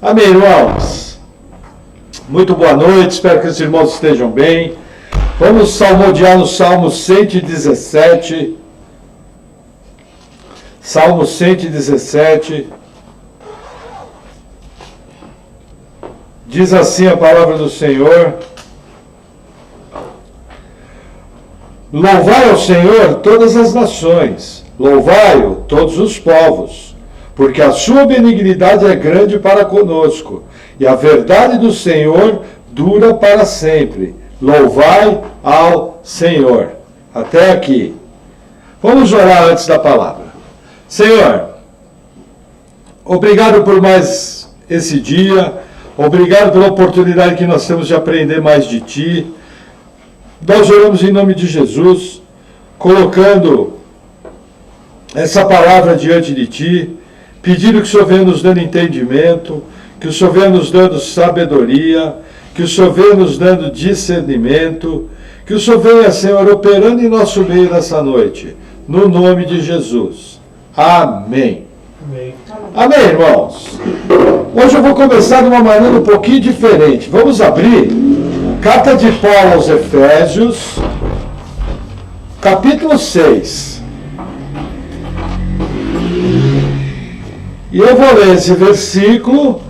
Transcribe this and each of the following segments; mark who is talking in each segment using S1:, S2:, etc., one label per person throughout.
S1: Amém, irmãos? Muito boa noite, espero que os irmãos estejam bem. Vamos salmodiar no Salmo 117. Salmo 117. Diz assim a palavra do Senhor: Louvai ao Senhor todas as nações, louvai-o todos os povos, porque a sua benignidade é grande para conosco, e a verdade do Senhor dura para sempre. Louvai ao Senhor. Até aqui. Vamos orar antes da palavra. Senhor, obrigado por mais esse dia, obrigado pela oportunidade que nós temos de aprender mais de Ti. Nós oramos em nome de Jesus, colocando essa palavra diante de Ti, pedindo que o Senhor venha nos dando entendimento, que o Senhor venha nos dando sabedoria, que o Senhor venha nos dando discernimento, que o Senhor venha, Senhor, operando em nosso meio nessa noite, no nome de Jesus. Amém.
S2: Amém.
S1: Amém, irmãos? Hoje eu vou começar de uma maneira um pouquinho diferente. Vamos abrir Carta de Paulo aos Efésios, capítulo 6. E eu vou ler esse versículo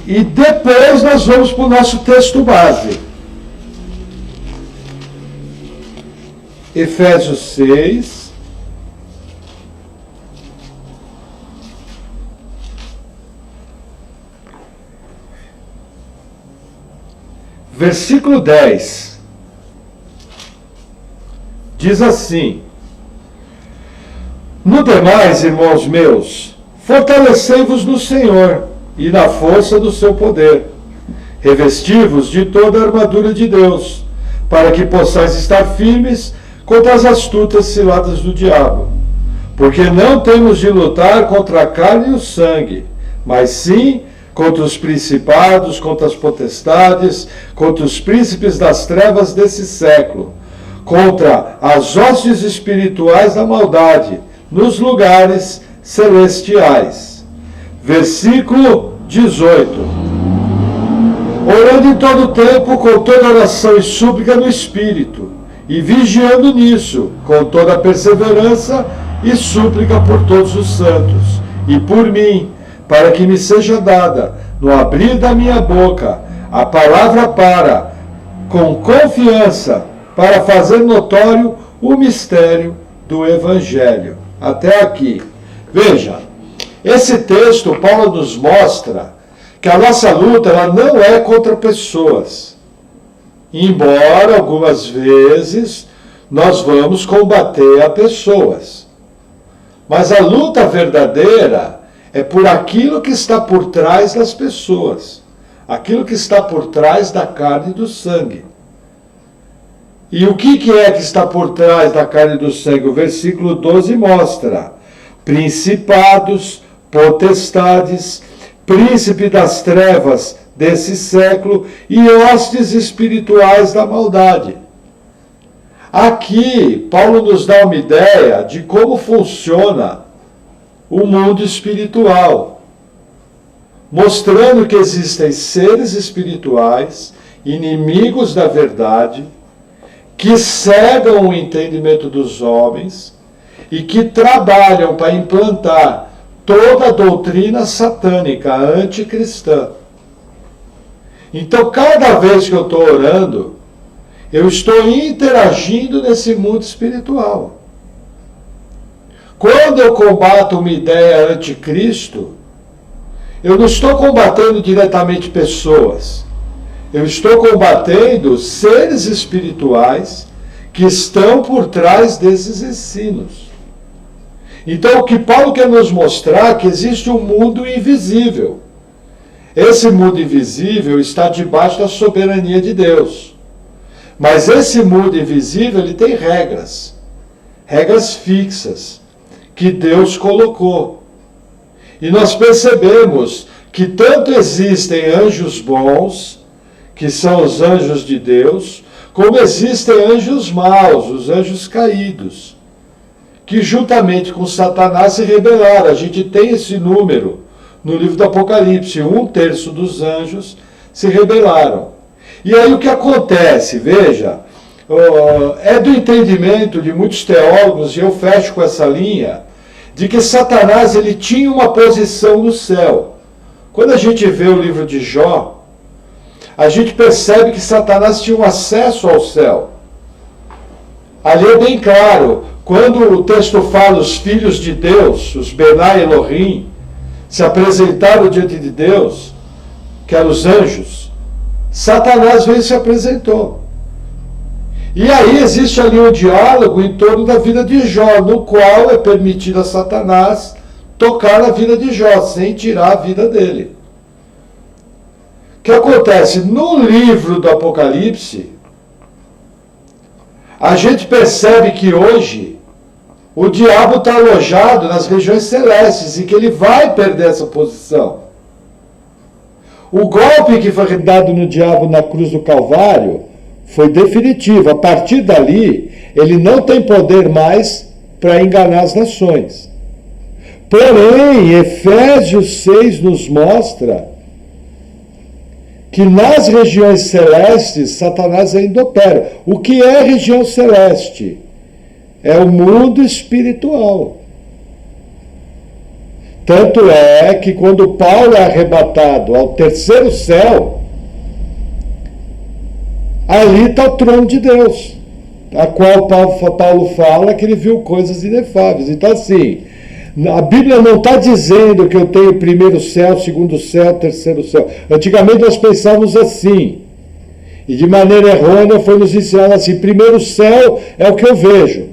S1: e depois nós vamos para o nosso texto base. Efésios 6. Versículo 10. Diz assim: No demais, irmãos meus, fortalecei-vos no Senhor e na força do seu poder. Revesti-vos de toda a armadura de Deus, para que possais estar firmes contra as astutas ciladas do diabo. Porque não temos de lutar contra a carne e o sangue, mas sim contra os principados, contra as potestades, contra os príncipes das trevas desse século, contra as hostes espirituais da maldade, nos lugares celestiais. Versículo 18. Orando em todo tempo, com toda oração e súplica no Espírito, e vigiando nisso, com toda perseverança e súplica por todos os santos, e por mim, para que me seja dada, no abrir da minha boca, a palavra com confiança, para fazer notório o mistério do Evangelho. Até aqui. Veja, esse texto, Paulo nos mostra que a nossa luta ela não é contra pessoas. Embora algumas vezes nós vamos combater a pessoas. Mas a luta verdadeira é por aquilo que está por trás das pessoas. Aquilo que está por trás da carne e do sangue. E o que é que está por trás da carne e do sangue? O versículo 12 mostra: principados, potestades, príncipe das trevas desse século e hostes espirituais da maldade. Aqui, Paulo nos dá uma ideia de como funciona o mundo espiritual, mostrando que existem seres espirituais, inimigos da verdade, que cegam o entendimento dos homens e que trabalham para implantar toda a doutrina satânica anticristã. Então, cada vez que eu estou orando, eu estou interagindo nesse mundo espiritual. Quando eu combato uma ideia anticristo, eu não estou combatendo diretamente pessoas. Eu estou combatendo seres espirituais que estão por trás desses ensinos. Então, o que Paulo quer nos mostrar é que existe um mundo invisível. Esse mundo invisível está debaixo da soberania de Deus. Mas esse mundo invisível ele tem regras. Regras fixas que Deus colocou. E nós percebemos que tanto existem anjos bons, que são os anjos de Deus, como existem anjos maus, os anjos caídos, que juntamente com Satanás se rebelaram. A gente tem esse número no livro do Apocalipse. 1/3 dos anjos se rebelaram. E aí o que acontece? Veja, é do entendimento de muitos teólogos, e eu fecho com essa linha, de que Satanás ele tinha uma posição no céu. Quando a gente vê o livro de Jó, a gente percebe que Satanás tinha um acesso ao céu. Ali é bem claro, quando o texto fala os filhos de Deus, os Benai Elohim, se apresentaram diante de Deus, que eram os anjos, Satanás veio e se apresentou. E aí existe ali um diálogo em torno da vida de Jó, no qual é permitido a Satanás tocar na vida de Jó, sem tirar a vida dele. O que acontece? No livro do Apocalipse, a gente percebe que hoje o diabo está alojado nas regiões celestes e que ele vai perder essa posição. O golpe que foi dado no diabo na cruz do Calvário foi definitivo. A partir dali, ele não tem poder mais para enganar as nações. Porém, Efésios 6 nos mostra que nas regiões celestes, Satanás ainda opera. O que é região celeste? É o mundo espiritual. Tanto é que quando Paulo é arrebatado ao terceiro céu, ali está o trono de Deus, a qual Paulo fala que ele viu coisas inefáveis. Então assim, a Bíblia não está dizendo que eu tenho primeiro céu, segundo céu, terceiro céu. Antigamente nós pensávamos assim, e de maneira errônea foi nos ensinado assim: primeiro céu é o que eu vejo,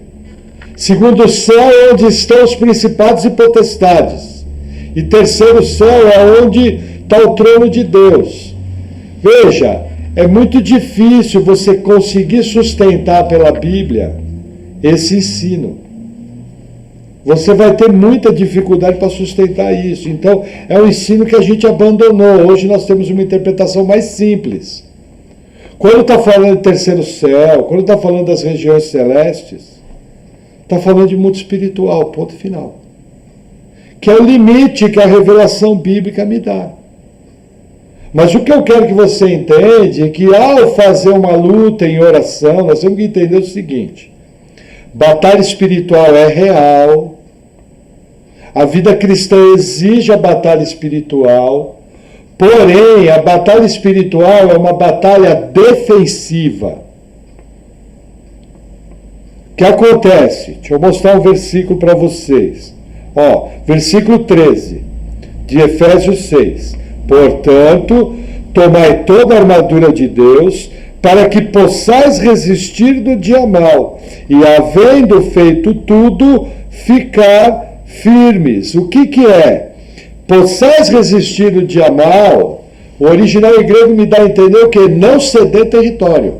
S1: segundo céu é onde estão os principados e potestades, e terceiro céu é onde está o trono de Deus. Veja, é muito difícil você conseguir sustentar pela Bíblia esse ensino. Você vai ter muita dificuldade para sustentar isso. Então, é um ensino que a gente abandonou. Hoje nós temos uma interpretação mais simples. Quando está falando de terceiro céu, quando está falando das regiões celestes, está falando de mundo espiritual, ponto final. Que é o limite que a revelação bíblica me dá. Mas o que eu quero que você entenda é que ao fazer uma luta em oração, nós temos que entender o seguinte: batalha espiritual é real, a vida cristã exige a batalha espiritual, porém a batalha espiritual é uma batalha defensiva. O que acontece? Deixa eu mostrar um versículo para vocês. Versículo 13 de Efésios 6. Portanto, tomai toda a armadura de Deus, para que possais resistir no dia mau, e havendo feito tudo, ficar firmes. O que é? Possais resistir no dia mau, o original em grego me dá a entender o que? Não ceder território.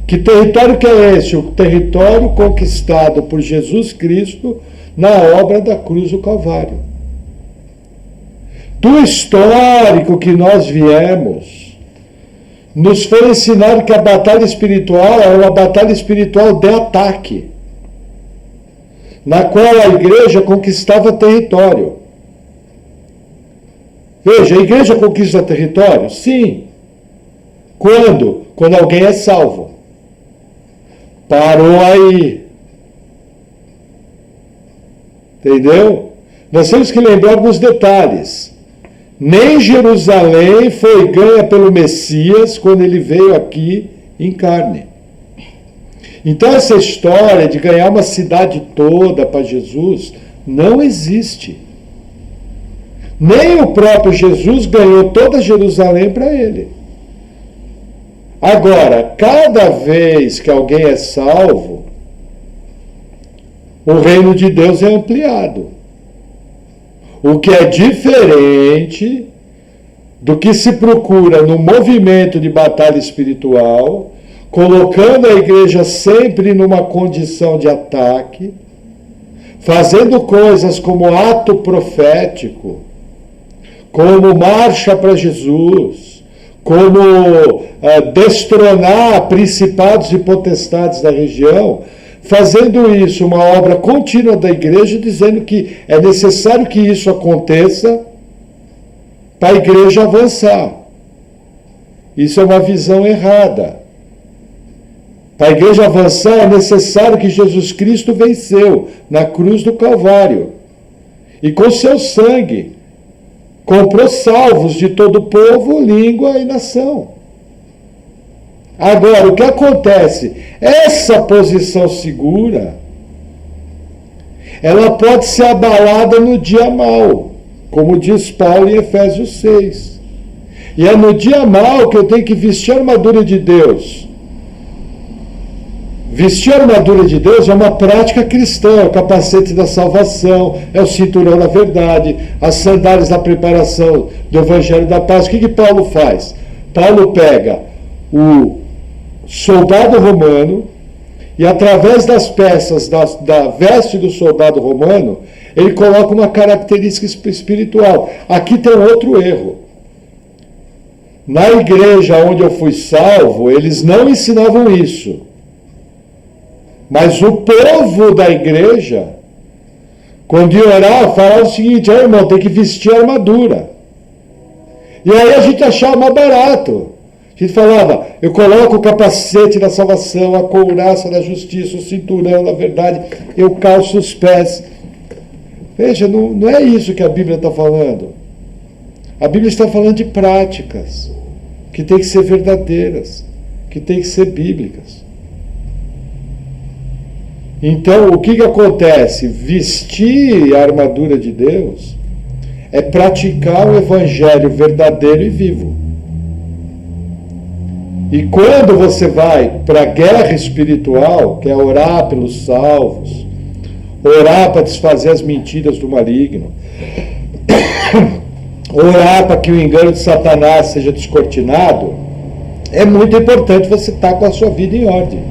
S1: Que território que é esse? O território conquistado por Jesus Cristo na obra da cruz do Calvário. Do histórico que nós viemos, nos foi ensinado que a batalha espiritual é uma batalha espiritual de ataque, na qual a igreja conquistava território. Veja, a igreja conquista território? Sim. Quando? Quando alguém é salvo. Parou aí. Entendeu? Nós temos que lembrar dos detalhes. Nem Jerusalém foi ganha pelo Messias quando ele veio aqui em carne. Então essa história de ganhar uma cidade toda para Jesus não existe. Nem o próprio Jesus ganhou toda Jerusalém para ele. Agora, cada vez que alguém é salvo, o reino de Deus é ampliado. O que é diferente do que se procura no movimento de batalha espiritual, colocando a igreja sempre numa condição de ataque, fazendo coisas como ato profético, como marcha para Jesus, como destronar principados e potestades da região, fazendo isso uma obra contínua da igreja, dizendo que é necessário que isso aconteça para a igreja avançar. Isso é uma visão errada. Para a igreja avançar é necessário que Jesus Cristo venceu na cruz do Calvário. E com seu sangue comprou salvos de todo o povo, língua e nação. Agora, o que acontece? Essa posição segura, ela pode ser abalada no dia mau, como diz Paulo em Efésios 6. E é no dia mau que eu tenho que vestir a armadura de Deus. Vestir a armadura de Deus é uma prática cristã, é o capacete da salvação, é o cinturão da verdade, as sandálias da preparação do Evangelho da Paz. O que Paulo faz? Paulo pega o soldado romano e, através das peças da veste do soldado romano, ele coloca uma característica espiritual. Aqui tem outro erro. Na igreja onde eu fui salvo, eles não ensinavam isso. Mas o povo da igreja, quando ia orar, falava o seguinte: irmão, tem que vestir a armadura. E aí a gente achava mais barato. A gente falava: eu coloco o capacete da salvação, a couraça da justiça, o cinturão da verdade, eu calço os pés. Veja, não é isso que a Bíblia está falando. A Bíblia está falando de práticas que tem que ser verdadeiras, que tem que ser bíblicas. Então, o que acontece? Vestir a armadura de Deus é praticar o evangelho verdadeiro e vivo. E quando você vai para a guerra espiritual, que é orar pelos salvos, orar para desfazer as mentiras do maligno, orar para que o engano de Satanás seja descortinado, é muito importante você estar com a sua vida em ordem.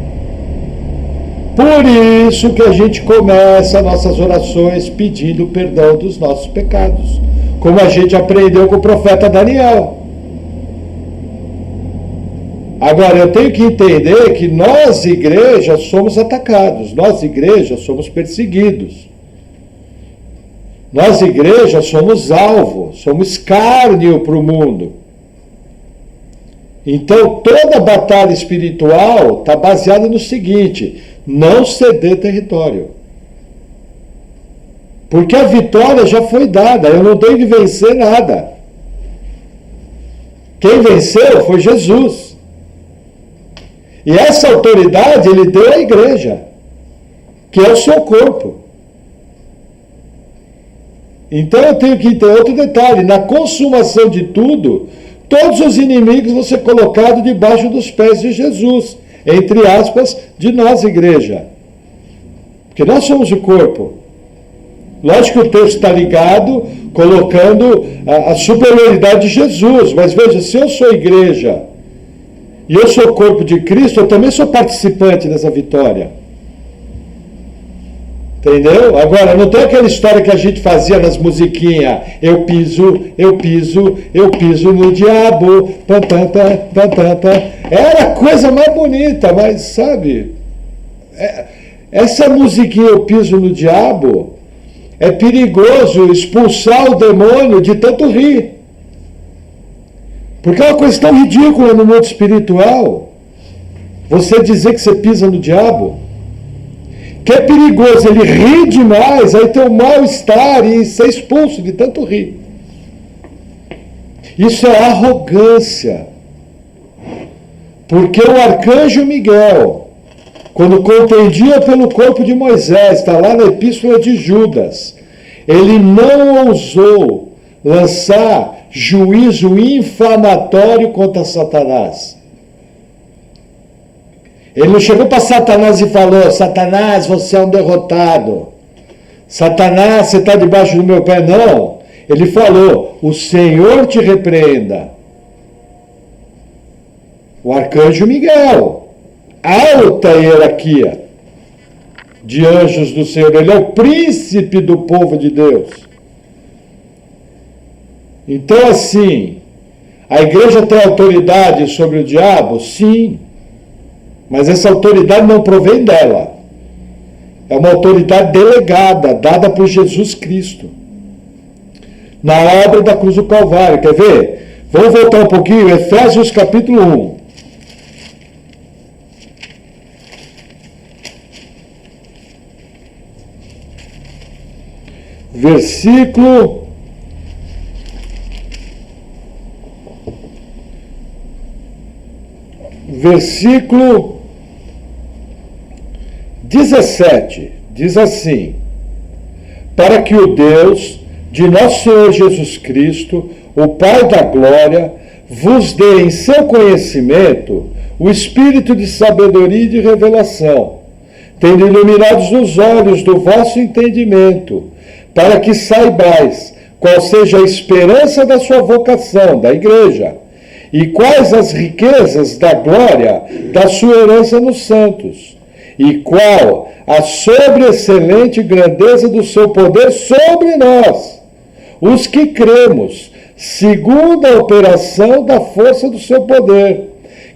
S1: Por isso que a gente começa nossas orações pedindo perdão dos nossos pecados, como a gente aprendeu com o profeta Daniel. Agora, eu tenho que entender que nós, igreja, somos atacados, nós, igreja, somos perseguidos. Nós, igreja, somos alvo, somos escárnio para o mundo. Então, toda batalha espiritual está baseada no seguinte: não ceder território. Porque a vitória já foi dada, eu não tenho que vencer nada. Quem venceu foi Jesus. E essa autoridade ele deu à igreja, que é o seu corpo. Então eu tenho que entender outro detalhe: na consumação de tudo, todos os inimigos vão ser colocados debaixo dos pés de Jesus, entre aspas, de nós, igreja. Porque nós somos o corpo. Lógico que o texto está ligado, colocando a superioridade de Jesus. Mas veja, se eu sou igreja e eu sou o corpo de Cristo, eu também sou participante dessa vitória. Entendeu? Agora, não tem aquela história que a gente fazia nas musiquinhas: eu piso no diabo, Era a coisa mais bonita, mas sabe, essa musiquinha eu piso no diabo, é perigoso expulsar o demônio de tanto rir. Porque é uma coisa tão ridícula no mundo espiritual, você dizer que você pisa no diabo. Que é perigoso ele rir demais, aí ter um mal-estar e ser expulso de tanto rir. Isso é arrogância. Porque o arcanjo Miguel, quando contendia pelo corpo de Moisés, está lá na epístola de Judas, ele não ousou lançar juízo infamatório contra Satanás. Ele não chegou para Satanás e falou: Satanás, você é um derrotado. Satanás, você está debaixo do meu pé. Não. Ele falou: o Senhor te repreenda. O arcanjo Miguel, alta hierarquia de anjos do Senhor. Ele é o príncipe do povo de Deus. Então, assim, a igreja tem autoridade sobre o diabo? Sim. Mas essa autoridade não provém dela. É uma autoridade delegada, dada por Jesus Cristo, na obra da cruz do Calvário. Quer ver? Vamos voltar um pouquinho, Efésios capítulo 1. Versículo 17, diz assim: para que o Deus de nosso Senhor Jesus Cristo, o Pai da glória, vos dê em seu conhecimento o espírito de sabedoria e de revelação, tendo iluminados os olhos do vosso entendimento, para que saibais qual seja a esperança da sua vocação, da igreja, e quais as riquezas da glória da sua herança nos santos, e qual a sobreexcelente grandeza do seu poder sobre nós, os que cremos, segundo a operação da força do seu poder,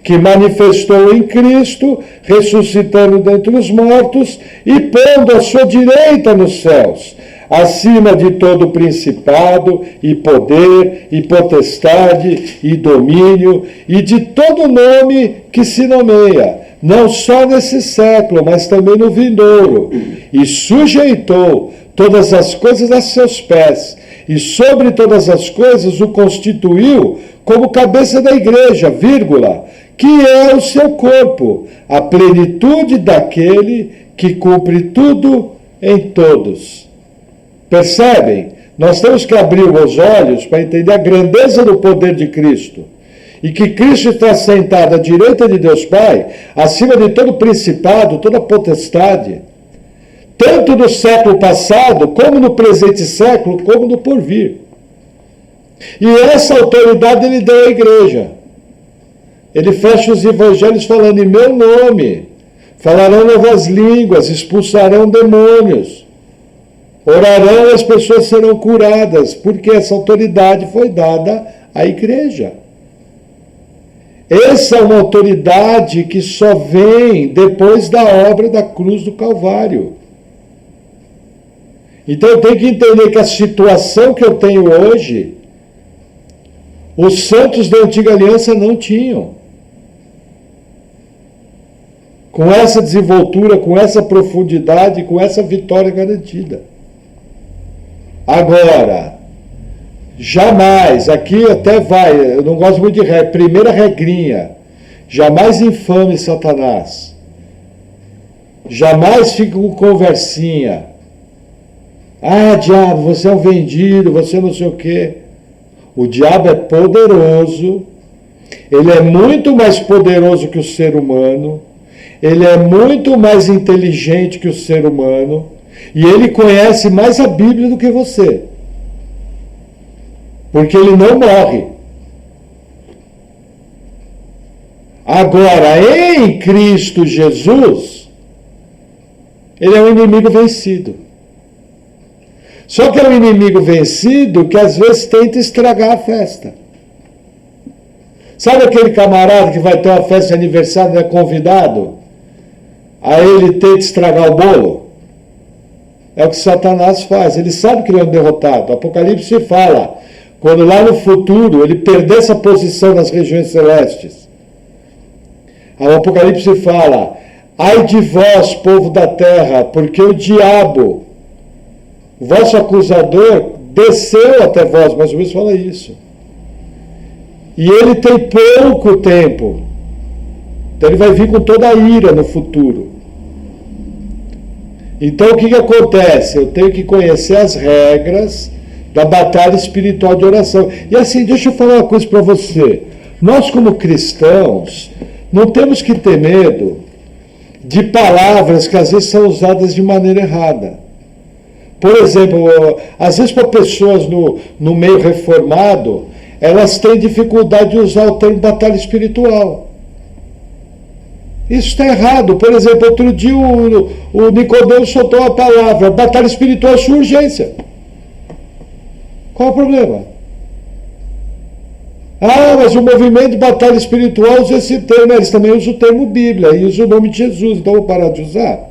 S1: que manifestou em Cristo, ressuscitando dentre os mortos e pondo à sua direita nos céus, acima de todo principado e poder e potestade e domínio e de todo nome que se nomeia, não só nesse século, mas também no vindouro, e sujeitou todas as coisas a seus pés, e sobre todas as coisas o constituiu como cabeça da igreja, vírgula, que é o seu corpo, a plenitude daquele que cumpre tudo em todos. Percebem? Nós temos que abrir os olhos para entender a grandeza do poder de Cristo. E que Cristo está sentado à direita de Deus Pai, acima de todo principado, toda potestade, tanto no século passado, como no presente século, como no porvir. E essa autoridade ele deu à igreja. Ele fecha os evangelhos falando em meu nome, falarão novas línguas, expulsarão demônios, orarão e as pessoas serão curadas, porque essa autoridade foi dada à igreja. Essa é uma autoridade que só vem depois da obra da cruz do Calvário. Então eu tenho que entender que a situação que eu tenho hoje, os santos da antiga aliança não tinham. Com essa desenvoltura, com essa profundidade, com essa vitória garantida. Agora, jamais, aqui até vai, eu não gosto muito de regra, primeira regrinha, jamais infame Satanás. Jamais fique com conversinha. Ah, diabo, você é um vendido, você não sei o quê. O diabo é poderoso, ele é muito mais poderoso que o ser humano, ele é muito mais inteligente que o ser humano, e ele conhece mais a Bíblia do que você. Porque ele não morre. Agora, em Cristo Jesus, ele é um inimigo vencido. Só que é um inimigo vencido que às vezes tenta estragar a festa. Sabe aquele camarada que vai ter uma festa de aniversário e é convidado? Aí ele tenta estragar o bolo? É o que Satanás faz. Ele sabe que ele é um derrotado. O Apocalipse fala, quando lá no futuro ele perder essa posição nas regiões celestes. O Apocalipse fala, ai de vós, povo da terra, porque o diabo, o vosso acusador, desceu até vós, mais ou menos fala isso. E ele tem pouco tempo. Então ele vai vir com toda a ira no futuro. Então o que acontece? Eu tenho que conhecer as regras da batalha espiritual de oração. E assim, deixa eu falar uma coisa para você. Nós como cristãos, não temos que ter medo de palavras que às vezes são usadas de maneira errada. Por exemplo, às vezes para pessoas no meio reformado, elas têm dificuldade de usar o termo batalha espiritual. Isso está errado. Por exemplo, outro dia o Nicodemo soltou a palavra, batalha espiritual é sua urgência. Qual é o problema? Ah, mas o movimento de batalha espiritual usa esse termo, eles também usam o termo Bíblia, e usam o nome de Jesus, então eu vou parar de usar.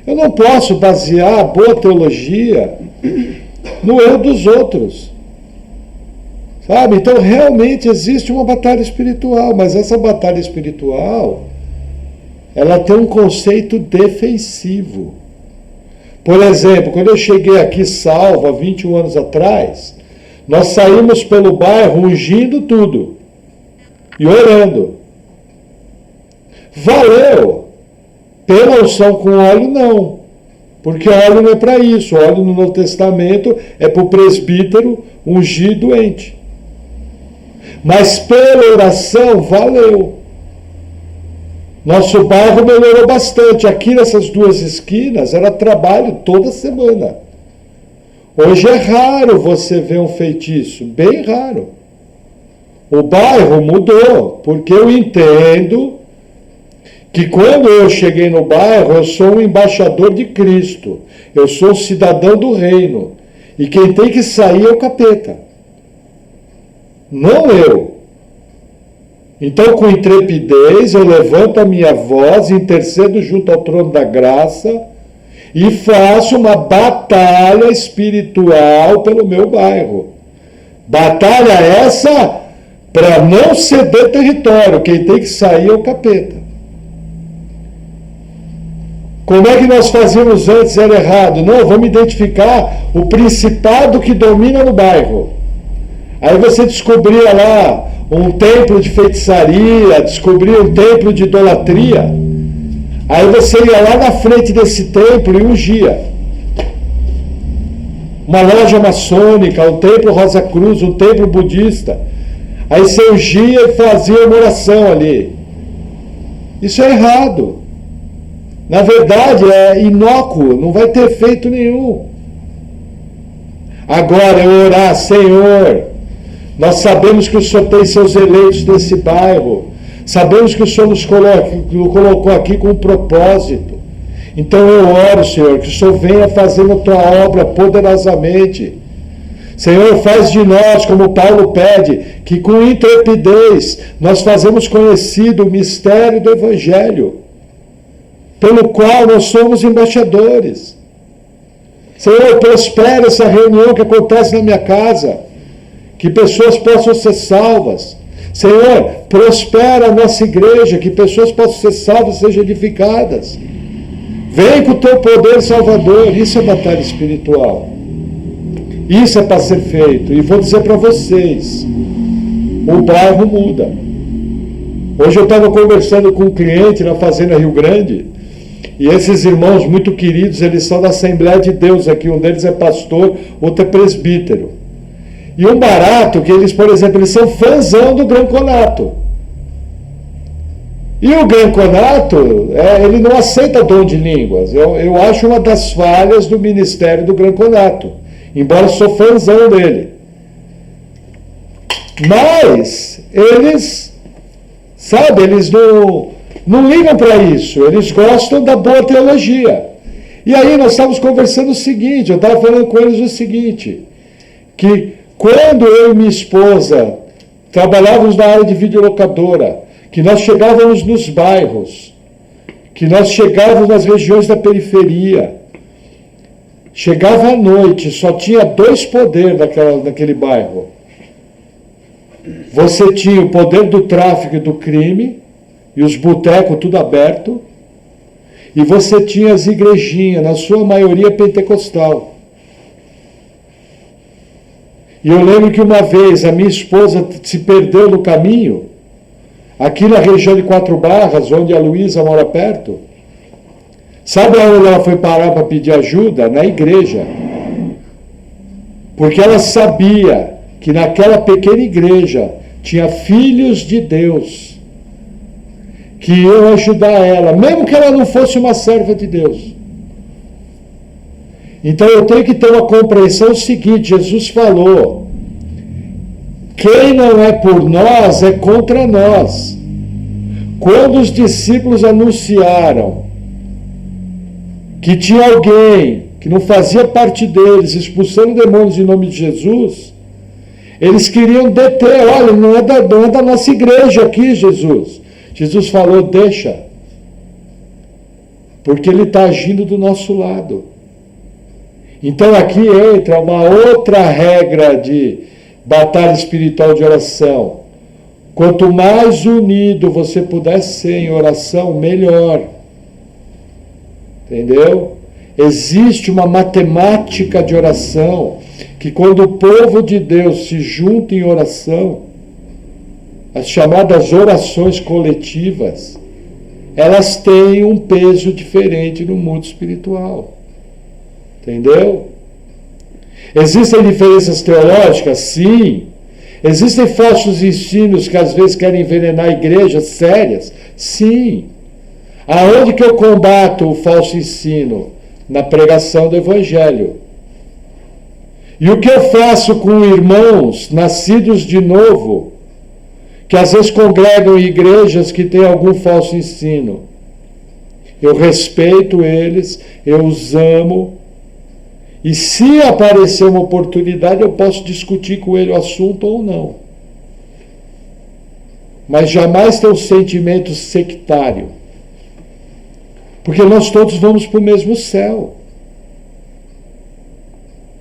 S1: Eu não posso basear a boa teologia no erro dos outros. Sabe? Então, realmente existe uma batalha espiritual, mas essa batalha espiritual, ela tem um conceito defensivo. Por exemplo, quando eu cheguei aqui salvo, há 21 anos atrás, nós saímos pelo bairro ungindo tudo e orando. Valeu! Pela unção com óleo, não. Porque óleo não é para isso. Óleo no Novo Testamento é para o presbítero ungir doente. Mas pela oração, valeu. Nosso bairro melhorou bastante. Aqui nessas duas esquinas era trabalho toda semana. Hoje é raro você ver um feitiço, bem raro. O bairro mudou, porque eu entendo que quando eu cheguei no bairro, eu sou um embaixador de Cristo. Eu sou um cidadão do reino. E quem tem que sair é o capeta. Não eu. Então, com intrepidez, eu levanto a minha voz, intercedo junto ao trono da graça e faço uma batalha espiritual pelo meu bairro. Batalha essa para não ceder território. Quem tem que sair é o capeta. Como é que nós fazíamos antes? Era errado. Não, vamos identificar o principado que domina no bairro. Aí você descobria lá um templo de feitiçaria, descobria um templo de idolatria. Aí você ia lá na frente desse templo e ungia. Uma loja maçônica, um templo Rosa Cruz, um templo budista. Aí você ungia e fazia uma oração ali. Isso é errado. Na verdade, é inócuo, não vai ter efeito nenhum. Agora, eu orar, Senhor, nós sabemos que o Senhor tem seus eleitos nesse bairro. Sabemos que o Senhor nos colocou aqui com um propósito. Então eu oro, Senhor, que o Senhor venha fazendo a tua obra poderosamente. Senhor, faz de nós, como Paulo pede, que com intrepidez nós fazemos conhecido o mistério do Evangelho, pelo qual nós somos embaixadores. Senhor, prospera essa reunião que acontece na minha casa, que pessoas possam ser salvas. Senhor, prospera a nossa igreja, que pessoas possam ser salvas e sejam edificadas. Vem com o teu poder salvador. Isso é batalha espiritual. Isso é para ser feito. E vou dizer para vocês, o bairro muda. Hoje eu estava conversando com um cliente na Fazenda Rio Grande, e esses irmãos muito queridos, eles são da Assembleia de Deus aqui. Um deles é pastor, outro é presbítero. E um barato que eles, por exemplo, eles são fãzão do Gran Conato. E o Gran Conato, ele não aceita dom de línguas. Eu acho uma das falhas do ministério do Gran Conato, embora eu sou fãzão dele. Mas eles, sabe, eles não ligam para isso. Eles gostam da boa teologia. E aí nós estávamos conversando o seguinte, eu estava falando com eles o seguinte, que quando eu e minha esposa trabalhávamos na área de videolocadora, que nós chegávamos nos bairros, que nós chegávamos nas regiões da periferia, chegava à noite, só tinha dois poderes naquele bairro. Você tinha o poder do tráfico e do crime, e os botecos tudo aberto, e você tinha as igrejinhas, na sua maioria pentecostal. E eu lembro que uma vez a minha esposa se perdeu no caminho, aqui na região de Quatro Barras, onde a Luísa mora perto. Sabe onde ela foi parar para pedir ajuda? Na igreja. Porque ela sabia que naquela pequena igreja tinha filhos de Deus que iam ajudar ela, mesmo que ela não fosse uma serva de Deus. Então eu tenho que ter uma compreensão seguinte: Jesus falou, quem não é por nós é contra nós. Quando os discípulos anunciaram que tinha alguém que não fazia parte deles expulsando demônios em nome de Jesus, eles queriam deter. Olha, não é da nossa igreja aqui, Jesus. Jesus falou, deixa. porque Ele está agindo do nosso lado. Então aqui entra uma outra regra de batalha espiritual de oração. Quanto mais unido você puder ser em oração, melhor. Entendeu? Existe uma matemática de oração, que quando o povo de Deus se junta em oração, as chamadas orações coletivas, elas têm um peso diferente no mundo espiritual. Entendeu? Existem diferenças teológicas? Sim. Existem falsos ensinos que às vezes querem envenenar igrejas sérias? Sim. Aonde que eu combato o falso ensino? Na pregação do Evangelho. E o que eu faço com irmãos nascidos de novo, que às vezes congregam em igrejas que têm algum falso ensino? Eu respeito eles, eu os amo, e se aparecer uma oportunidade, eu posso discutir com ele o assunto ou não. Mas jamais ter um sentimento sectário. Porque nós todos vamos para o mesmo céu.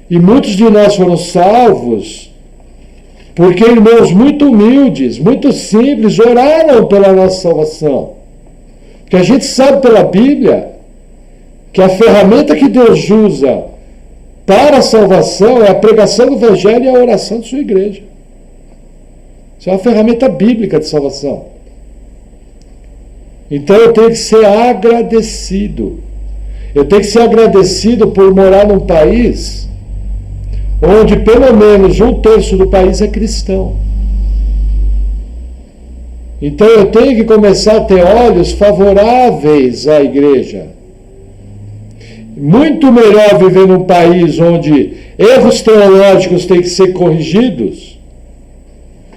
S1: E muitos de nós foram salvos porque irmãos muito humildes, muito simples, oraram pela nossa salvação. Porque a gente sabe pela Bíblia que a ferramenta que Deus usa para a salvação é a pregação do Evangelho e a oração de sua igreja. Isso é uma ferramenta bíblica de salvação. Então eu tenho que ser agradecido. Eu tenho que ser agradecido por morar num país onde pelo menos 1/3 do país é cristão. Então eu tenho que começar a ter olhos favoráveis à igreja. Muito melhor viver num país onde erros teológicos têm que ser corrigidos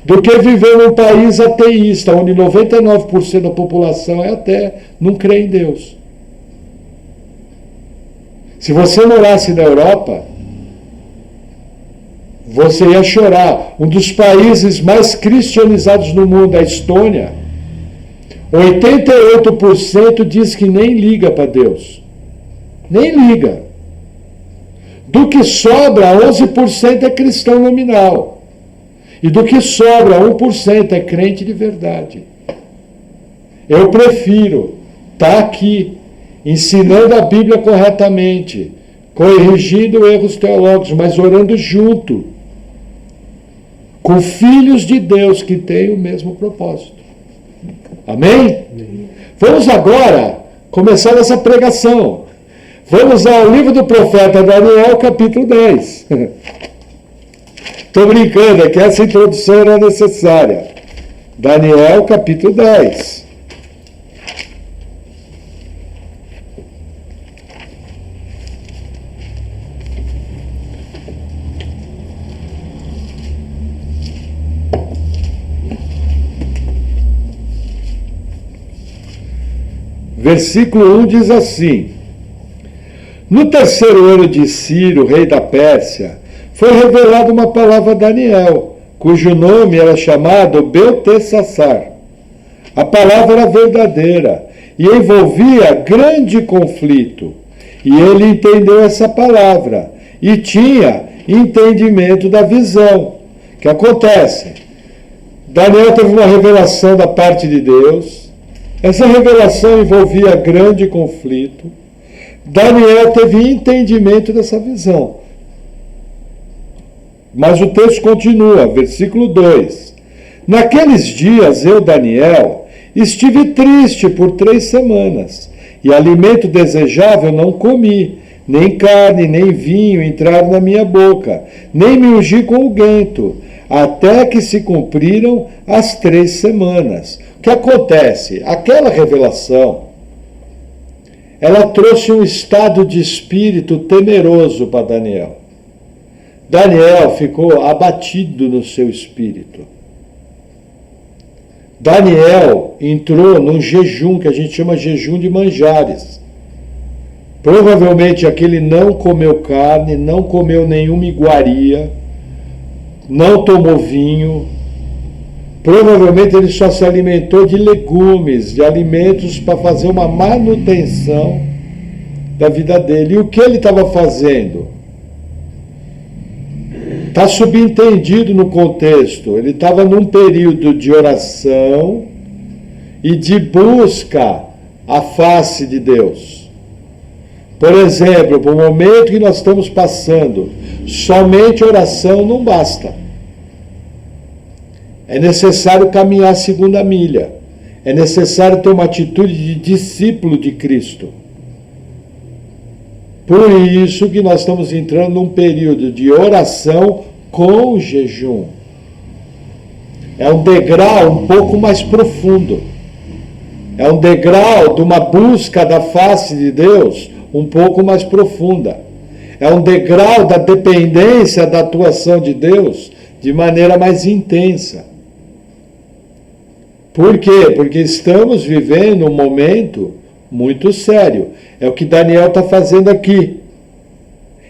S1: do que viver num país ateísta, onde 99% da população é até, não crê em Deus. Se você morasse na Europa, você ia chorar. Um dos países mais cristianizados no mundo, a Estônia, 88% diz que nem liga para Deus. Nem liga. Do que sobra, 11% é cristão nominal. E do que sobra, 1% é crente de verdade. Eu prefiro estar aqui, ensinando a Bíblia corretamente, corrigindo erros teológicos, mas orando junto, com filhos de Deus que têm o mesmo propósito. Amém? Vamos agora começar essa pregação. Vamos ao livro do profeta Daniel, capítulo 10. Estou brincando, é que essa introdução era necessária. Daniel, capítulo 10. Versículo 1 diz assim: No terceiro ano de Ciro, rei da Pérsia, foi revelada uma palavra a Daniel, cujo nome era chamado Beltesassar. A palavra era verdadeira e envolvia grande conflito. E ele entendeu essa palavra e tinha entendimento da visão. O que acontece? Daniel teve uma revelação da parte de Deus. Essa revelação envolvia grande conflito. Daniel teve entendimento dessa visão. Mas o texto continua, versículo 2. Naqueles dias eu, Daniel, estive triste por 3 semanas, e alimento desejável não comi, nem carne, nem vinho entraram na minha boca, nem me ungi com o guento, até que se cumpriram as 3 semanas. O que acontece? Aquela revelação, ela trouxe um estado de espírito temeroso para Daniel. Daniel ficou abatido no seu espírito. Daniel entrou num jejum que a gente chama jejum de manjares. Provavelmente aquele não comeu carne, não comeu nenhuma iguaria, não tomou vinho. Provavelmente ele só se alimentou de legumes, de alimentos para fazer uma manutenção da vida dele. E o que ele estava fazendo? Está subentendido no contexto. Ele estava num período de oração e de busca à face de Deus. Por exemplo, no momento que nós estamos passando, somente oração não basta. É necessário caminhar a segunda milha. É necessário ter uma atitude de discípulo de Cristo. Por isso que nós estamos entrando num período de oração com jejum. É um degrau um pouco mais profundo. É um degrau de uma busca da face de Deus um pouco mais profunda. É um degrau da dependência da atuação de Deus de maneira mais intensa. Por quê? Porque estamos vivendo um momento muito sério. É o que Daniel está fazendo aqui.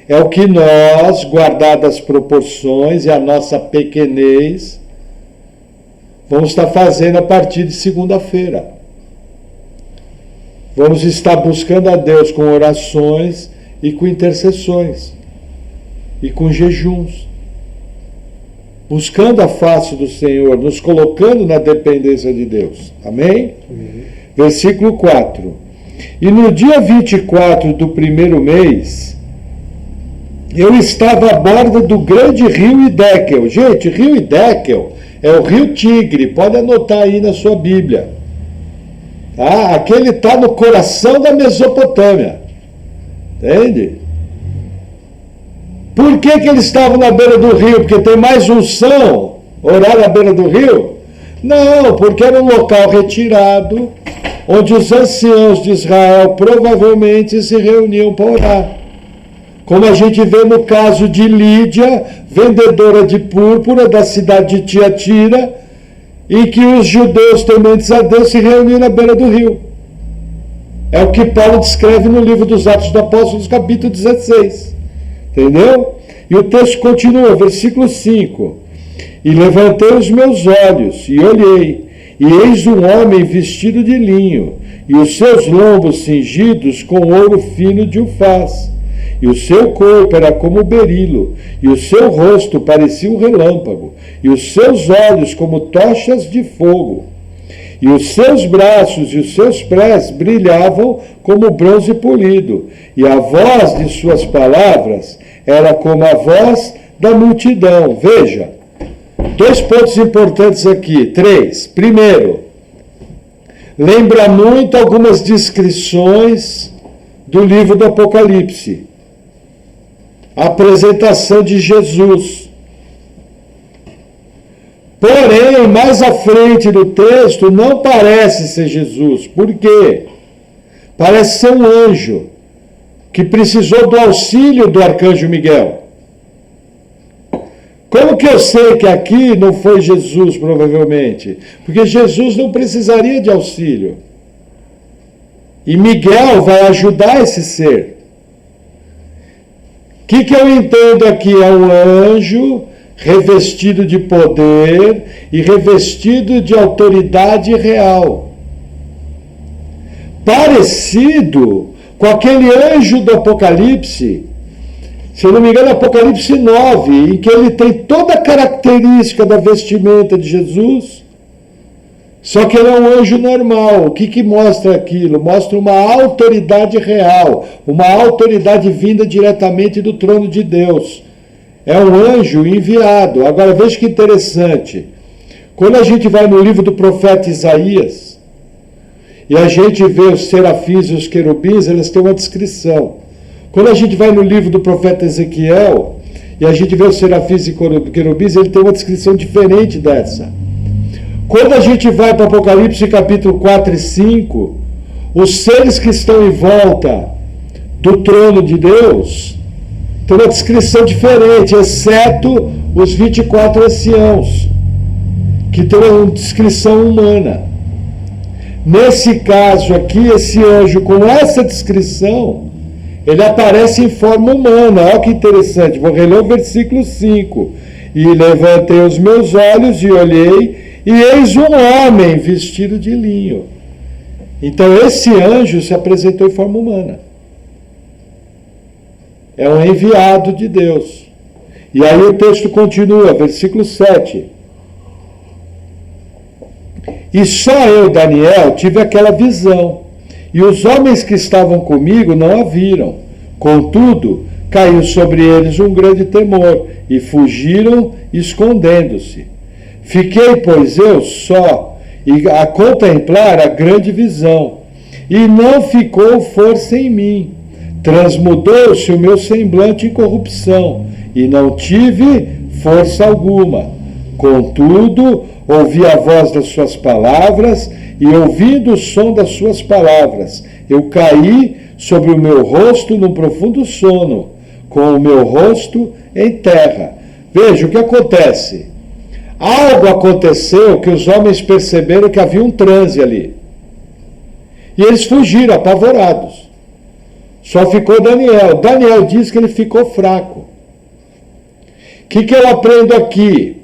S1: É o que nós, guardadas as proporções e a nossa pequenez, vamos estar fazendo a partir de segunda-feira. Vamos estar buscando a Deus com orações e com intercessões e com jejuns. Buscando a face do Senhor, nos colocando na dependência de Deus. Amém? Versículo 4. E no dia 24 do primeiro mês, eu estava à borda do grande rio Hiddekel. Gente, rio Hiddekel é o rio Tigre, pode anotar aí na sua Bíblia. Tá? Aquele está no coração da Mesopotâmia. Entende? Por que eles estavam na beira do rio? Porque tem mais unção orar na beira do rio? Não, porque era um local retirado, onde os anciãos de Israel provavelmente se reuniam para orar. Como a gente vê no caso de Lídia, vendedora de púrpura da cidade de Tiatira, em que os judeus tementes a Deus se reuniam na beira do rio. É o que Paulo descreve no livro dos Atos dos Apóstolos, capítulo 16. Entendeu? E o texto continua, versículo 5. E levantei os meus olhos e olhei, e eis um homem vestido de linho, e os seus lombos cingidos com ouro fino de Ufaz, e o seu corpo era como berilo, e o seu rosto parecia um relâmpago, e os seus olhos como tochas de fogo, e os seus braços e os seus pés brilhavam como bronze polido, e a voz de suas palavras era como a voz da multidão. Veja, 2 pontos importantes aqui, 3. Primeiro, lembra muito algumas descrições do livro do Apocalipse. A apresentação de Jesus. Porém, mais à frente do texto, não parece ser Jesus. Por quê? Parece ser um anjo que precisou do auxílio do arcanjo Miguel. Como que eu sei que aqui não foi Jesus, provavelmente? Porque Jesus não precisaria de auxílio. E Miguel vai ajudar esse ser. O que eu entendo aqui? É um anjo revestido de poder e revestido de autoridade real. Parecido com aquele anjo do Apocalipse, se eu não me engano, Apocalipse 9, em que ele tem toda a característica da vestimenta de Jesus, só que ele é um anjo normal. O que mostra aquilo? Mostra uma autoridade real, uma autoridade vinda diretamente do trono de Deus. É um anjo enviado. Agora veja que interessante. Quando a gente vai no livro do profeta Isaías, e a gente vê os serafins e os querubins, eles têm uma descrição. Quando a gente vai no livro do profeta Ezequiel, e a gente vê os serafins e querubins, ele tem uma descrição diferente dessa. Quando a gente vai para Apocalipse capítulo 4 e 5, os seres que estão em volta do trono de Deus tem uma descrição diferente, exceto os 24 anciãos, que tem uma descrição humana. Nesse caso aqui, esse anjo com essa descrição, ele aparece em forma humana. Olha que interessante, vou reler o versículo 5. E levantei os meus olhos e olhei, e eis um homem vestido de linho. Então esse anjo se apresentou em forma humana. é um enviado de Deus. E aí o texto continua, versículo 7. E só eu, Daniel, tive aquela visão, e os homens que estavam comigo não a viram. Contudo, caiu sobre eles um grande temor, e fugiram escondendo-se. Fiquei, pois, eu só, e a contemplar a grande visão, e não ficou força em mim. Transmudou-se o meu semblante em corrupção, e não tive força alguma. Contudo, ouvi a voz das suas palavras, e ouvindo o som das suas palavras, eu caí sobre o meu rosto num profundo sono, com o meu rosto em terra. Veja o que acontece. Algo aconteceu que os homens perceberam que havia um transe ali. E eles fugiram, apavorados. Só ficou Daniel. Daniel diz que ele ficou fraco. O que eu aprendo aqui?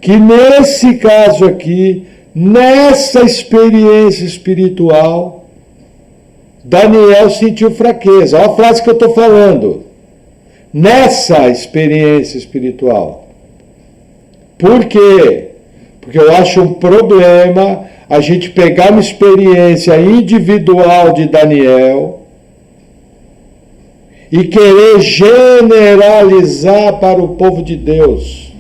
S1: Que nesse caso aqui, nessa experiência espiritual, Daniel sentiu fraqueza. Olha a frase que eu estou falando. Nessa experiência espiritual. Por quê? Porque eu acho um problema a gente pegar uma experiência individual de Daniel e querer generalizar para o povo de Deus.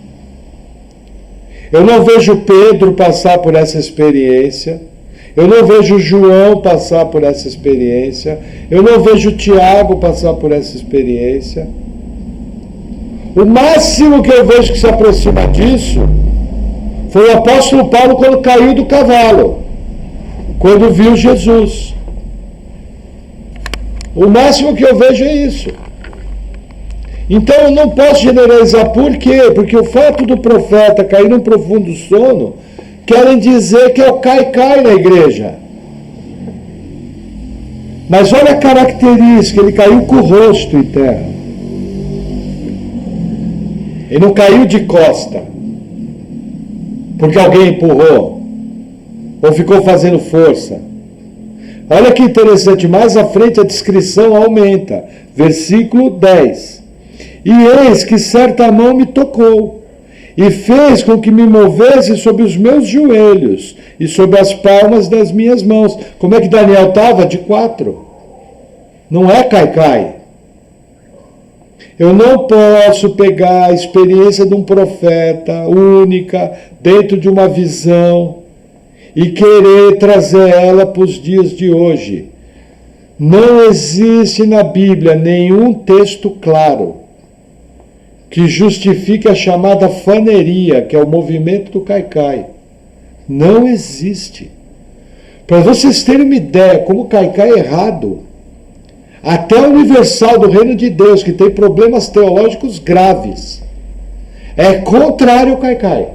S1: Eu não vejo Pedro passar por essa experiência, eu não vejo João passar por essa experiência, eu não vejo Tiago passar por essa experiência. O máximo que eu vejo que se aproxima disso foi o apóstolo Paulo quando caiu do cavalo, quando viu Jesus. O máximo que eu vejo é isso. Então eu não posso generalizar. Por quê? Porque o fato do profeta cair num profundo sono querem dizer que é o cai-cai na igreja. Mas olha a característica, ele caiu com o rosto em terra. Ele não caiu de costa, porque alguém empurrou, ou ficou fazendo força. Olha que interessante, mais à frente a descrição aumenta. Versículo 10. E eis que certa mão me tocou, e fez com que me movesse sobre os meus joelhos, e sobre as palmas das minhas mãos. Como é que Daniel estava? De 4. Não é cai-cai. Eu não posso pegar a experiência de um profeta única, dentro de uma visão, e querer trazer ela para os dias de hoje. Não existe na Bíblia nenhum texto claro que justifique a chamada faneria, que é o movimento do cai-cai. Não existe. Para vocês terem uma ideia como o cai-cai é errado, até a Universal do Reino de Deus, que tem problemas teológicos graves, é contrário ao cai-cai.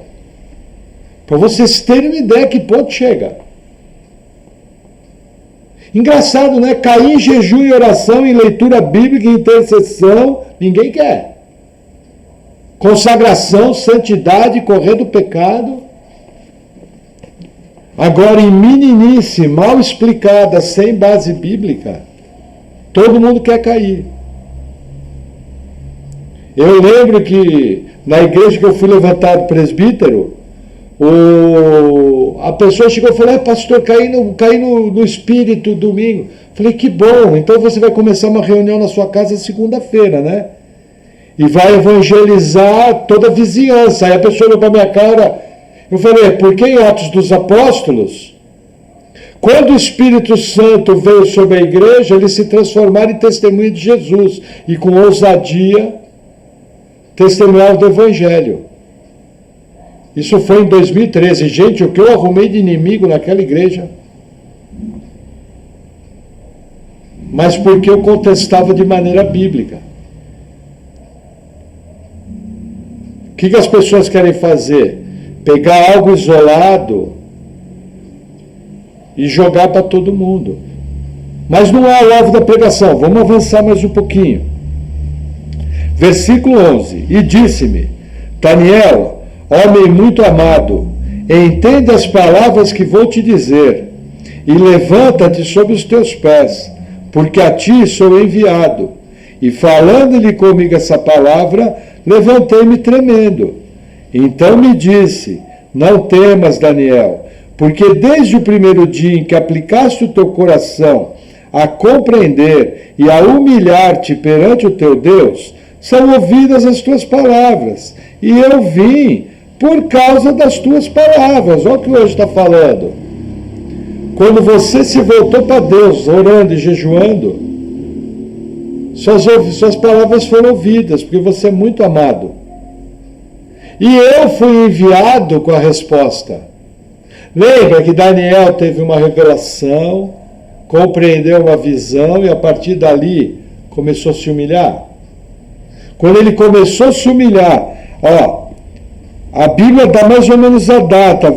S1: Para vocês terem uma ideia que ponto chega. Engraçado, né? Cair em jejum e oração, em leitura bíblica, em intercessão, ninguém quer. Consagração, santidade, correr do pecado. Agora, em meninice, mal explicada, sem base bíblica, todo mundo quer cair. Eu lembro que na igreja que eu fui levantado presbítero, a pessoa chegou e falou: pastor, caí no espírito domingo. Falei: que bom, então você vai começar uma reunião na sua casa segunda-feira, né? E vai evangelizar toda a vizinhança. Aí a pessoa olhou para minha cara, eu falei: porque em Atos dos Apóstolos, quando o Espírito Santo veio sobre a igreja, eles se transformaram em testemunha de Jesus, e com ousadia testemunharam do Evangelho. Isso foi em 2013. Gente, o que eu arrumei de inimigo naquela igreja. Mas porque eu contestava de maneira bíblica. O que as pessoas querem fazer? Pegar algo isolado e jogar para todo mundo. Mas não é o alvo da pregação. Vamos avançar mais um pouquinho. Versículo 11. E disse-me: Daniel, homem muito amado, entenda as palavras que vou te dizer, e levanta-te sobre os teus pés, porque a ti sou enviado. E falando-lhe comigo essa palavra, levantei-me tremendo. Então me disse: não temas, Daniel, porque desde o primeiro dia em que aplicaste o teu coração a compreender e a humilhar-te perante o teu Deus, são ouvidas as tuas palavras. E eu vim por causa das tuas palavras. Olha o que hoje está falando. Quando você se voltou para Deus, orando e jejuando, suas palavras foram ouvidas, porque você é muito amado. E eu fui enviado com a resposta. Lembra que Daniel teve uma revelação, compreendeu uma visão e a partir dali começou a se humilhar? Quando ele começou a se humilhar, a Bíblia dá mais ou menos a data,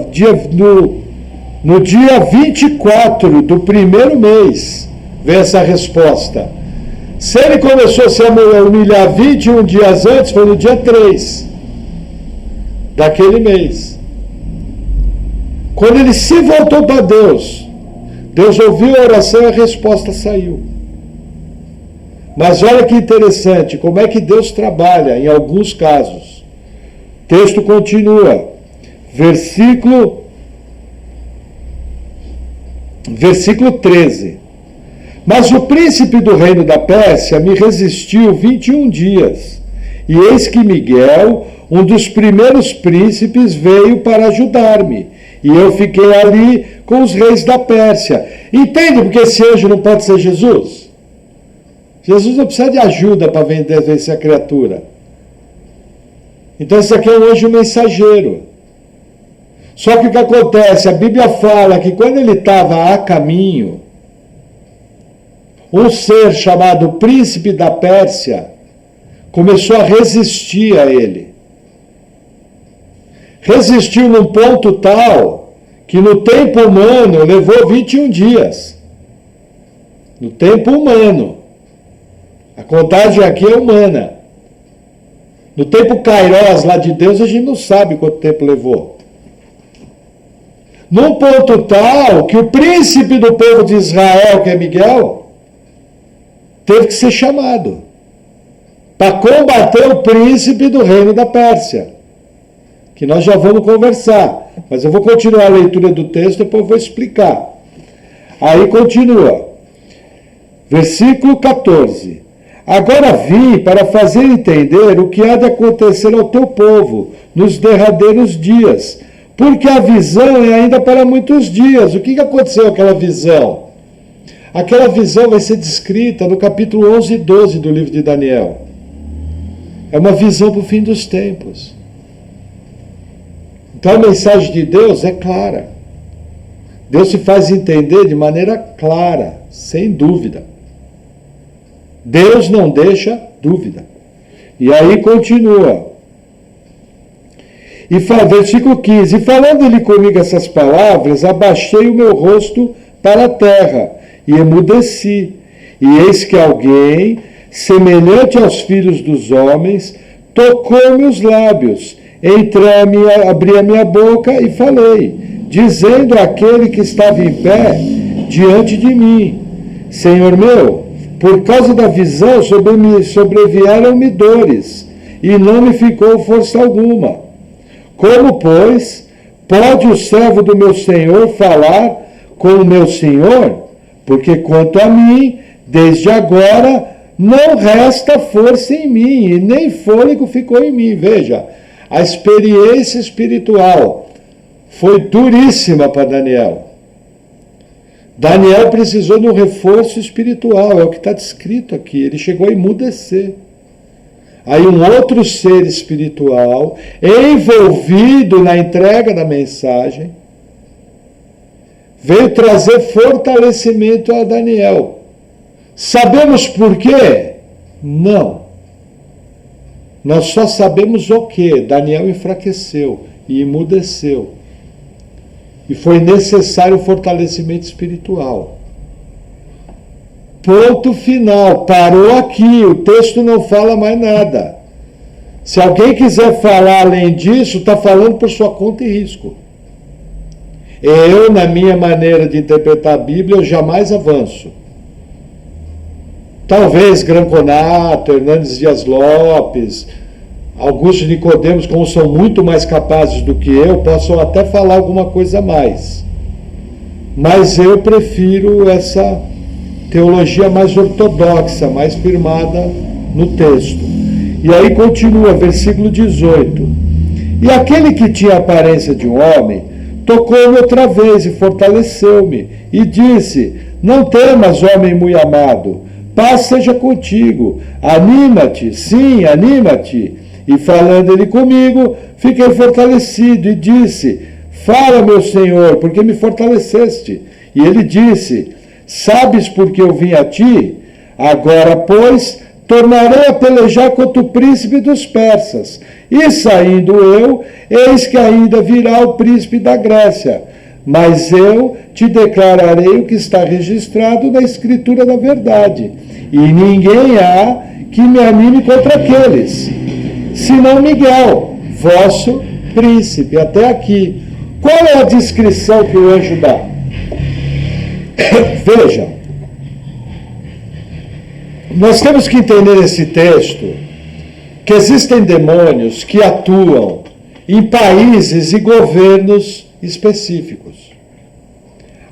S1: no dia 24 do primeiro mês, vem essa resposta. Se ele começou a se humilhar 21 dias antes, foi no dia 3 daquele mês. Quando ele se voltou para Deus, Deus ouviu a oração e a resposta saiu. Mas olha que interessante, como é que Deus trabalha em alguns casos. O texto continua, versículo 13. Mas o príncipe do reino da Pérsia me resistiu 21 dias. E eis que Miguel, um dos primeiros príncipes, veio para ajudar-me. E eu fiquei ali com os reis da Pérsia. Entende porque esse anjo não pode ser Jesus? Jesus não precisa de ajuda para vencer a criatura. Então esse aqui é um anjo mensageiro. Só que o que acontece? A Bíblia fala que quando ele estava a caminho, um ser chamado príncipe da Pérsia começou a resistir a ele. Resistiu num ponto tal que no tempo humano levou 21 dias. No tempo humano. A contagem aqui é humana. No tempo Kairos lá de Deus, a gente não sabe quanto tempo levou. Num ponto tal que o príncipe do povo de Israel, que é Miguel, teve que ser chamado para combater o príncipe do reino da Pérsia, que nós já vamos conversar, mas eu vou continuar a leitura do texto e depois eu vou explicar. Aí continua, versículo 14. Agora vim para fazer entender o que há de acontecer ao teu povo nos derradeiros dias, porque a visão é ainda para muitos dias. O que aconteceu aquela visão? Aquela visão vai ser descrita no capítulo 11 e 12 do livro de Daniel. É uma visão para o fim dos tempos. Então a mensagem de Deus é clara. Deus se faz entender de maneira clara, sem dúvida. Deus não deixa dúvida. E aí continua. Versículo 15. E falando-lhe comigo essas palavras, abaixei o meu rosto para a terra e emudeci. E eis que alguém, semelhante aos filhos dos homens, tocou-me os lábios. Abri a minha boca e falei, dizendo àquele que estava em pé diante de mim: Senhor meu, por causa da visão sobrevieram-me dores, e não me ficou força alguma. Como, pois, pode o servo do meu Senhor falar com o meu Senhor? Porque quanto a mim, desde agora, não resta força em mim, e nem fôlego ficou em mim. Veja, a experiência espiritual foi duríssima para Daniel. Daniel precisou de um reforço espiritual, é o que está descrito aqui. Ele chegou a emudecer. Aí um outro ser espiritual, envolvido na entrega da mensagem, veio trazer fortalecimento a Daniel. Sabemos por quê? Não. Nós só sabemos o que. Daniel enfraqueceu e emudeceu. E foi necessário fortalecimento espiritual. Ponto final. Parou aqui. O texto não fala mais nada. Se alguém quiser falar além disso, está falando por sua conta e risco. Eu, na minha maneira de interpretar a Bíblia, eu jamais avanço. Talvez Granconato, Hernandes Dias Lopes, alguns de Nicodemos, como são muito mais capazes do que eu, possam até falar alguma coisa a mais. Mas eu prefiro essa teologia mais ortodoxa, mais firmada no texto. E aí continua, versículo 18. E aquele que tinha a aparência de um homem, tocou-me outra vez e fortaleceu-me, e disse: não temas, homem muito amado, paz seja contigo, anima-te, sim, anima-te. E falando ele comigo, fiquei fortalecido e disse: fala, meu Senhor, porque me fortaleceste. E ele disse: sabes por que eu vim a ti? Agora, pois, tornarei a pelejar contra o príncipe dos persas. E saindo eu, eis que ainda virá o príncipe da Grécia. Mas eu te declararei o que está registrado na Escritura da verdade. E ninguém há que me anime contra aqueles, senão Miguel, vosso príncipe. Até aqui. Qual é a descrição que o anjo dá? Veja, nós temos que entender esse texto, que existem demônios que atuam em países e governos específicos.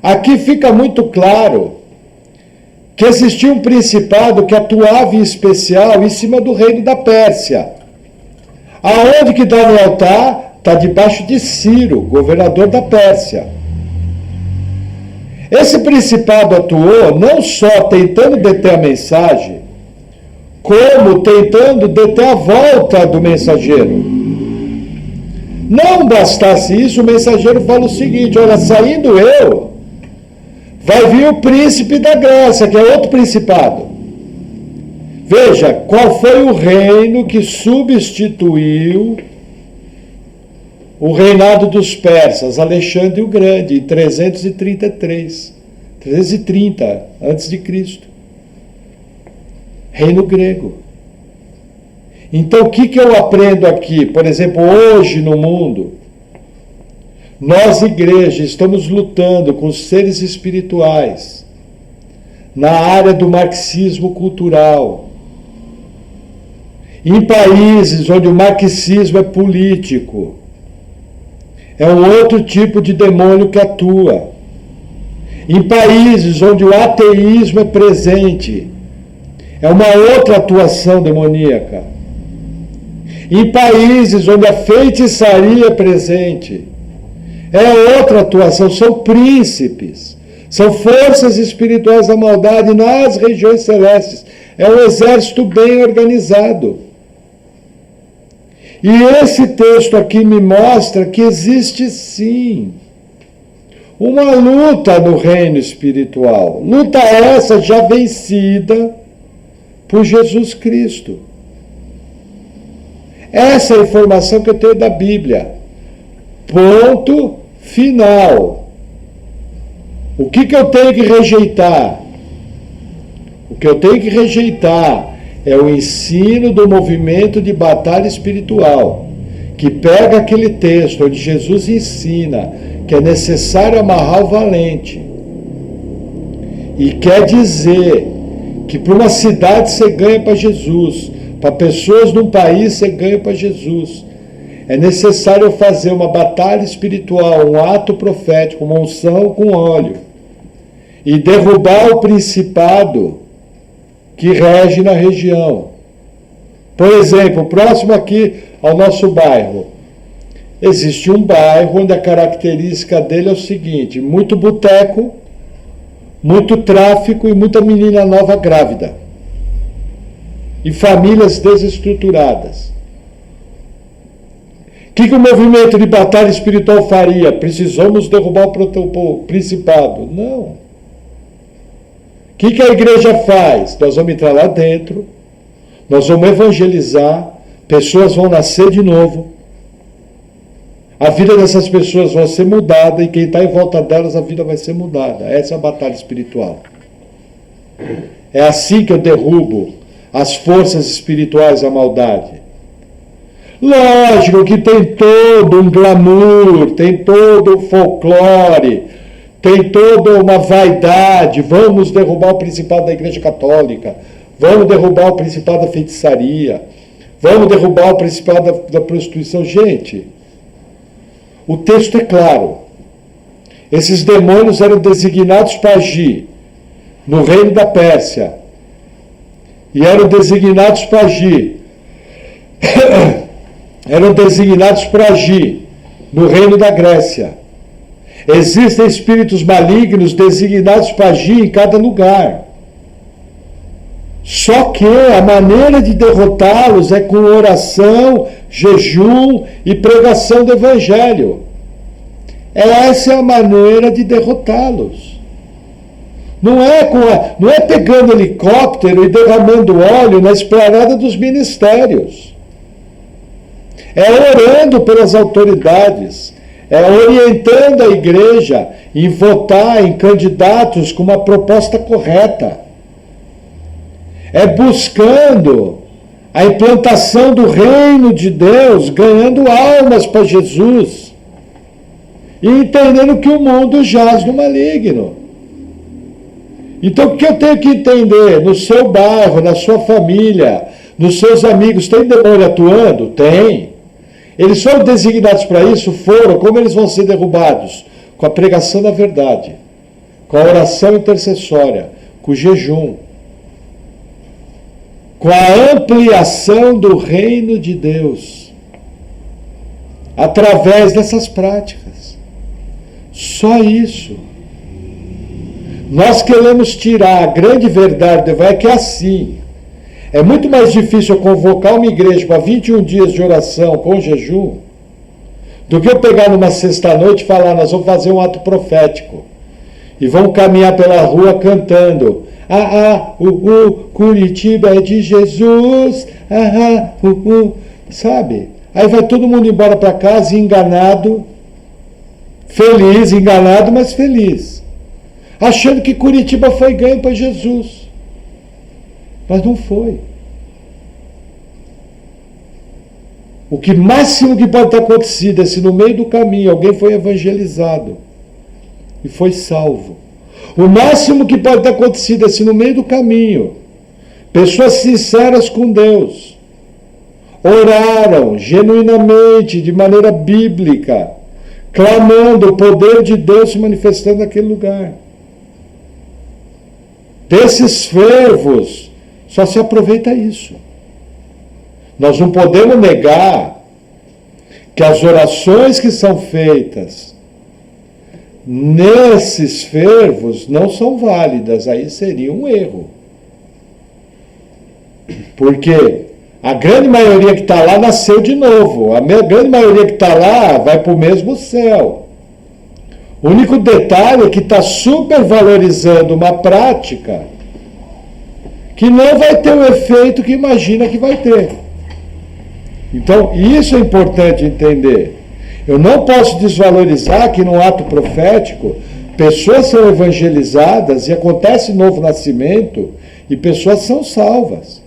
S1: Aqui fica muito claro que existia um principado que atuava em especial em cima do reino da Pérsia. Aonde que Daniel está debaixo de Ciro, governador da Pérsia. Esse principado atuou não só tentando deter a mensagem, como tentando deter a volta do mensageiro. Não bastasse isso, o mensageiro fala o seguinte: olha, saindo eu, vai vir o príncipe da Grécia, que é outro principado. Veja, qual foi o reino que substituiu o reinado dos persas? Alexandre o Grande, em 330 a.C. Reino grego. Então, o que eu aprendo aqui? Por exemplo, hoje no mundo, nós, igreja, estamos lutando com os seres espirituais na área do marxismo cultural. Em países onde o marxismo é político, é um outro tipo de demônio que atua. Em países onde o ateísmo é presente, é uma outra atuação demoníaca. Em países onde a feitiçaria é presente, é outra atuação. São príncipes, são forças espirituais da maldade nas regiões celestes. É um exército bem organizado. E esse texto aqui me mostra que existe sim uma luta no reino espiritual. Luta essa já vencida por Jesus Cristo. Essa é a informação que eu tenho da Bíblia. Ponto final. O que eu tenho que rejeitar? O que eu tenho que rejeitar é o ensino do movimento de batalha espiritual, que pega aquele texto onde Jesus ensina que é necessário amarrar o valente, e quer dizer que para uma cidade você ganha para Jesus, para pessoas num país você ganha para Jesus. É necessário fazer uma batalha espiritual, um ato profético, uma unção com óleo, e derrubar o principado que rege na região. Por exemplo, próximo aqui ao nosso bairro, existe um bairro onde a característica dele é o seguinte: muito boteco, muito tráfico e muita menina nova grávida. E famílias desestruturadas. O que o movimento de batalha espiritual faria? Precisamos derrubar o principado. Não. O que a igreja faz? Nós vamos entrar lá dentro, nós vamos evangelizar, pessoas vão nascer de novo, a vida dessas pessoas vai ser mudada, e quem está em volta delas, a vida vai ser mudada. Essa é a batalha espiritual. É assim que eu derrubo as forças espirituais da maldade. Lógico que tem todo um glamour, tem todo um folclore, tem toda uma vaidade. Vamos derrubar o principado da Igreja Católica, Vamos derrubar o principado da feitiçaria. Vamos derrubar o principado da prostituição. Gente, o texto é claro. Esses demônios eram designados para agir no reino da Pérsia. E eram designados para agir. Eram designados para agir no reino da Grécia. Existem espíritos malignos designados para agir em cada lugar. Só que a maneira de derrotá-los é com oração, jejum e pregação do Evangelho. Essa é a maneira de derrotá-los. Não é pegando helicóptero e derramando óleo na esplanada dos ministérios. É orando pelas autoridades. É orientando a igreja em votar em candidatos com uma proposta correta. É buscando a implantação do reino de Deus, ganhando almas para Jesus. E entendendo que o mundo jaz no maligno. Então o que eu tenho que entender? No seu bairro, na sua família, nos seus amigos, tem demônio atuando? Tem. Eles foram designados para isso? Foram. Como eles vão ser derrubados? Com a pregação da verdade, com a oração intercessória, com o jejum, com a ampliação do reino de Deus, através dessas práticas. Só isso. Nós queremos tirar a grande verdade do Evangelho, que é assim. É muito mais difícil eu convocar uma igreja para 21 dias de oração com jejum do que eu pegar numa sexta-noite e falar, nós vamos fazer um ato profético. E vamos caminhar pela rua cantando. Curitiba é de Jesus. Sabe? Aí vai todo mundo embora para casa enganado, feliz, enganado, mas feliz. Achando que Curitiba foi ganho para Jesus. Mas não foi. O que máximo que pode ter acontecido é se no meio do caminho alguém foi evangelizado e foi salvo. O máximo que pode ter acontecido é se no meio do caminho pessoas sinceras com Deus oraram genuinamente, de maneira bíblica, clamando o poder de Deus se manifestando naquele lugar. Desses fervos só se aproveita isso. Nós não podemos negar que as orações que são feitas nesses fervos não são válidas. Aí seria um erro. Porque a grande maioria que está lá nasceu de novo. A grande maioria que está lá vai para o mesmo céu. O único detalhe é que está supervalorizando uma prática que não vai ter o efeito que imagina que vai ter. Então, isso é importante entender. Eu não posso desvalorizar que no ato profético, pessoas são evangelizadas e acontece novo nascimento e pessoas são salvas.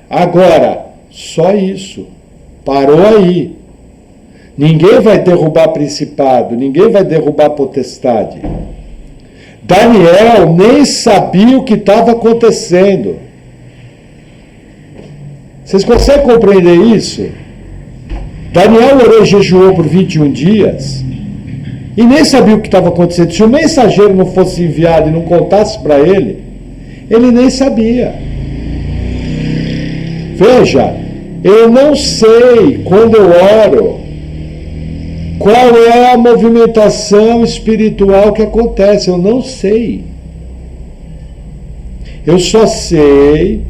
S1: Agora, só isso. Parou aí. Ninguém vai derrubar principado, ninguém vai derrubar potestade. Daniel nem sabia o que estava acontecendo. Vocês conseguem compreender isso? Daniel orou e jejuou por 21 dias e nem sabia o que estava acontecendo. Se o mensageiro não fosse enviado e não contasse para ele, ele nem sabia. Veja, eu não sei quando eu oro qual é a movimentação espiritual que acontece. Eu não sei. Eu só sei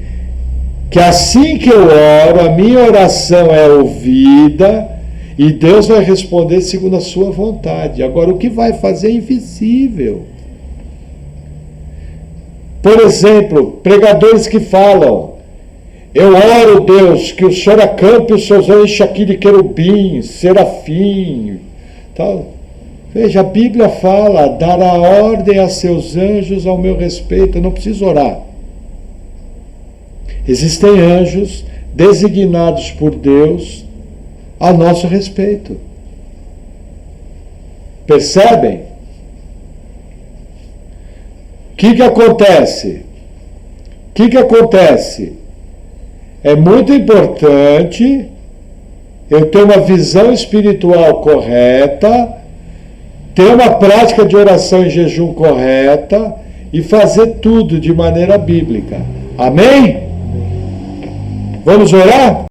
S1: que assim que eu oro, a minha oração é ouvida e Deus vai responder segundo a sua vontade. Agora, o que vai fazer é invisível. Por exemplo, pregadores que falam: eu oro, Deus, que o Senhor acampe os seus anjos aqui de querubim, serafim, tal. Veja, a Bíblia fala: dará ordem a seus anjos ao meu respeito. Eu não preciso orar. Existem anjos designados por Deus a nosso respeito. Percebem? O que acontece? que acontece? É muito importante eu ter uma visão espiritual correta, ter uma prática de oração e jejum correta e fazer tudo de maneira bíblica. Amém? Vamos orar?